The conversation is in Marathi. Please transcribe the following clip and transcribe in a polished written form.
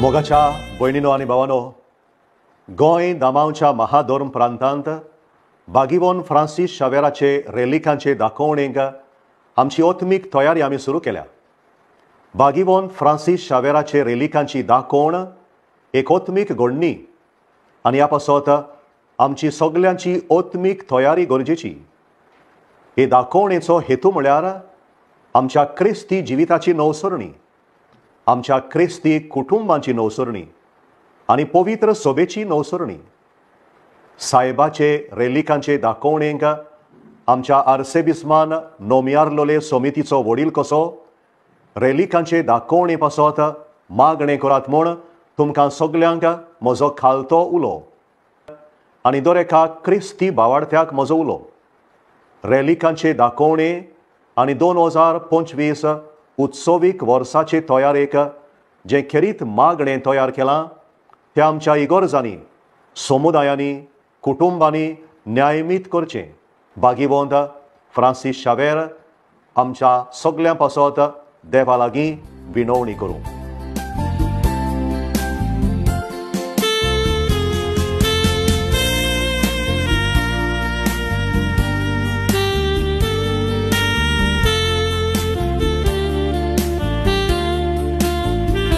मोगाच्या भयणीनो आनी भावानो, गोंय दामांवच्या महाधोर्म प्रांतांत बागीवोन फ्रांसीस शावेराचे रेलिकांचे दाखोवणेक आमची ओत्मीक तयारी आमी सुरू केल्या. बागीवोन फ्रांसीस शावेराचे रेलिकांची दाखोवण एक ओत्मीक घडणी आनी ह्या पासत आमची सगल्यांची ओत्मीक तयारी गरजेची. हे दाखोवणेचो हेतू म्हळ्यार आमच्या क्रिस्ती जिविताची नवसरणी, आमच्या क्रिस्ती कुटुंबांची नवसरणी आनी पवित्र सभेची नवसरणी. साहेबाचे रेलिकांचे दाखोवणेक आमच्या आर्सेबिस्मान नोमियार लोले समितीचो वडील कसो रेलिकांचे दाखोवणे पासत मागणें करात म्हूण तुमकां सगल्यांक म्हजो खालतो उलो आनी दर एका क्रिस्ती भावार्थ्याक म्हजो उलो. रेलिकांचे दाखोवणे आनी 2025 उत्सवीक वर्साचे तयारेक जें खेरीत मागणें तयार केलां तें आमच्या इगोर्जांनी, समुदायांनी, कुटुंबांनी न्यायमीत करचें. बागीवंत फ्रांसीस शावेर आमच्या सगल्यां पासत देवा लागीं विनवणी करूं.